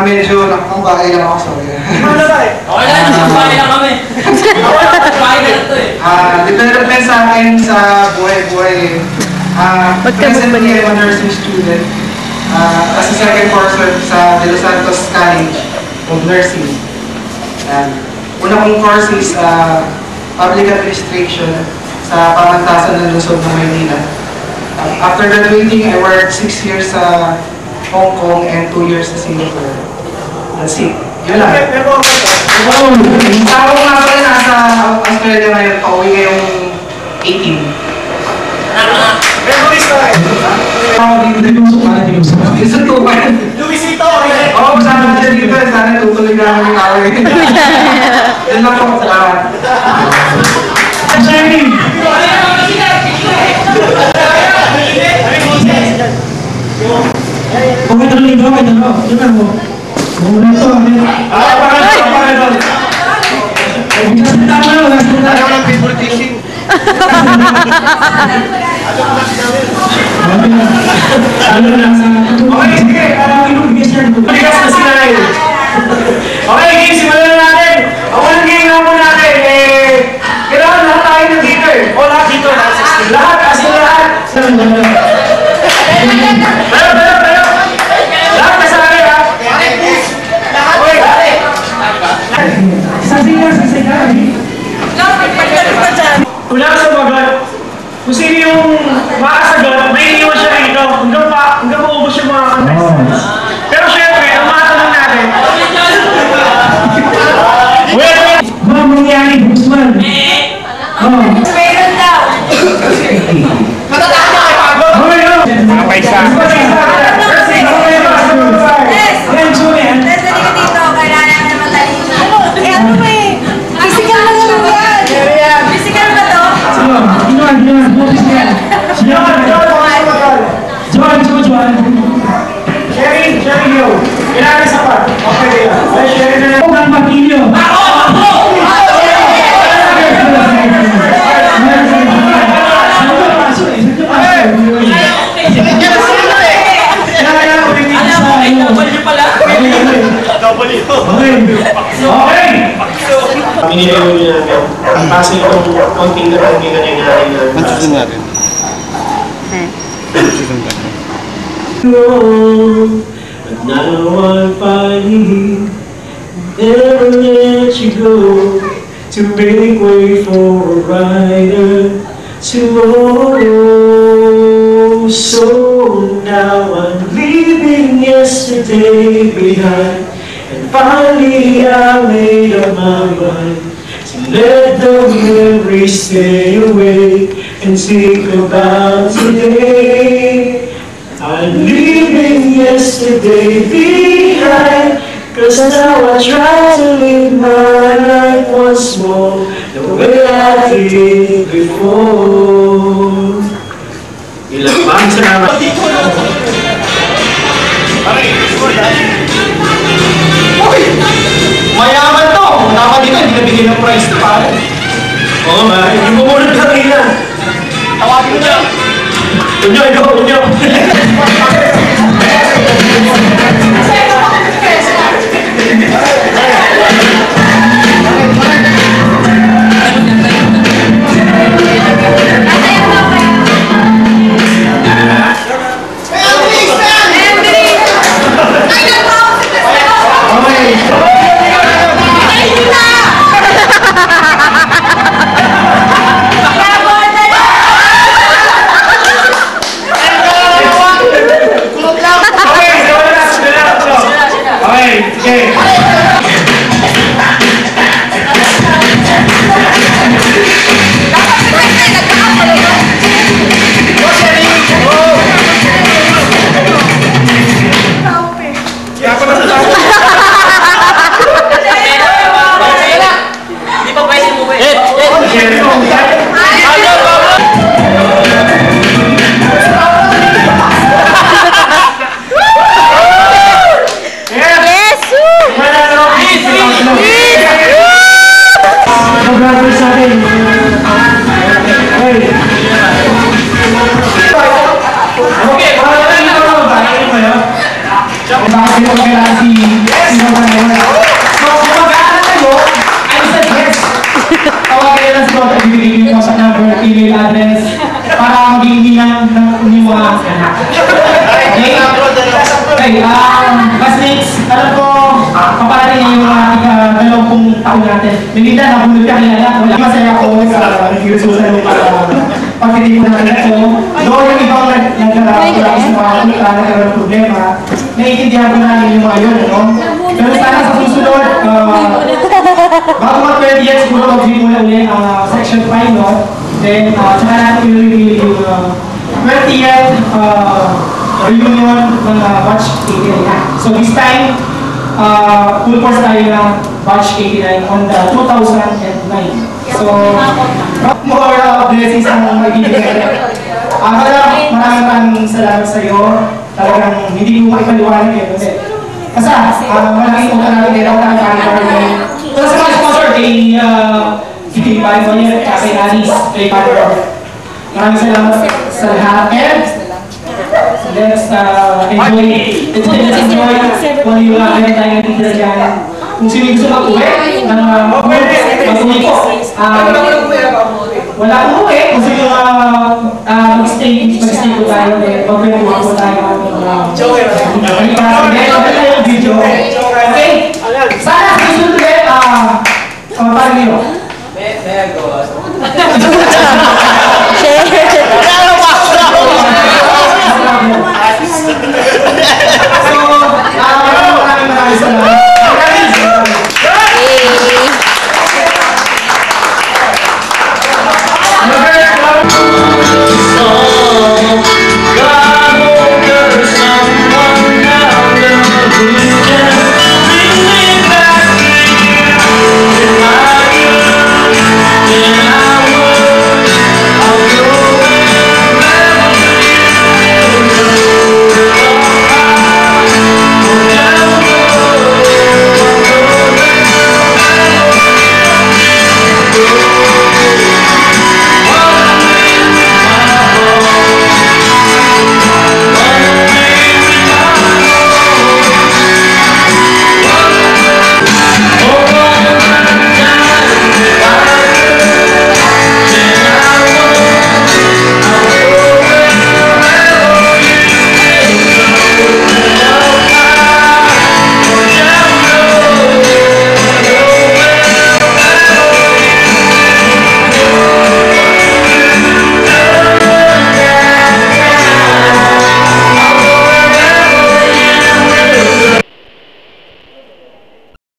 Medyo nakakabakay lang ako sa kanya. Okay lang, nakakabakay lang kami. Nakakabakay lang ito eh. Development sa akin sa buhay-buhay. Presently, I'm a nursing student. As a second course sa De Los Santos College of Nursing. Una kong course is Public Administration sa Pamantasan ng Luzon ng Maynila. After graduating, I worked 6 years sa Hong Kong and 2 years sa Singapore. That's it. Yun lang. Ako nga pala nasa Australia ngayon, pauwi ngayong 18. Memories na eh. Gusto ko ba? Luisito! Oo, kasama siya dito. Sana tutuloy na kami away. Yun lang po. Salamat. Jenny! Okay, tuloy ko. Okay, tuloy. Yun lang mo. Muna ito. Para doon. Tama na. Ayaw ng people teaching. Okay, sige. Bigas na sila na yun. Okay, game. Simulan na natin. Ang unang game na po natin. Kailangan lahat tayo nandito eh. O lahat dito. Lahat. As in lahat. Pero. Lahat na sa akin ha. Okay. Sasika. Wala sa magat. Kung sino yung makasagot, may iniwan siya rito. Hanggang maubos yung mga contestants. Pero syempre, ang matanong natin. Wait! Ma'am, mangyari, Guzman. Meron daw. Kapay sa. Sherry, yo. Kailangan isa pa. Okay, ay, Sherry na lang. Ang bakilyo. Okay! Miniliw niyo namin. Kasi itong konting na pagkigan yung natin na... Pansusun natin. But now I'm finally never let you go to make way for a brighter tomorrow. So now I'm leaving yesterday behind, and finally I made up my mind to let the memories stay away and think about today. I'm leaving yesterday behind, 'cause now I try to live my life once more the way I did before. Ilang bang salamat. Mayaman to! Nakapali ka, hindi nabigyan ng prize na pare. Oo nga, hindi mo muna kanina. Tawagin mo niya. Unyo. kaya lang siguro ibibigay yung contact number, email address, para maging hinang ng mga anak. Okay, classmates, alam ko, kaparating na yung mga 20 taon natin. Minita, nabunod ka kilala. Wala masaya ako sa nag-iususan yung pagkitipo natin ito. Doon yung ibang nagkakaroon sa mga kulta, nagkaroon ng problema. Naiintindihan ko namin yung mga yun, no? Pero sana sa susunod, bago mag 20 years, siguro mag-view muna ulit ang section 5, no? Then, tsaka natin i-review yung 20th reunion ng batch 89. So this time, full course tayo ng batch 89 on the 2009. So, more blessings ang magbibigay. Maraming salamat sa iyo. Talagang hindi ko maipaliwanag yun. Kasi, malaking utang natin din ako ng kanilang. So, sa mga sponsor, kay Pipay mo niya, kay Alice, kay Padre. Maraming salamat sa lahat. And let's enjoy kung yung mga tayo dito dyan. Kung sino gusto mag-uwi, mag-uwi po. Wala akong uwi. Kung sino mag-stay po tayo, mag-uwi po tayo. Okay,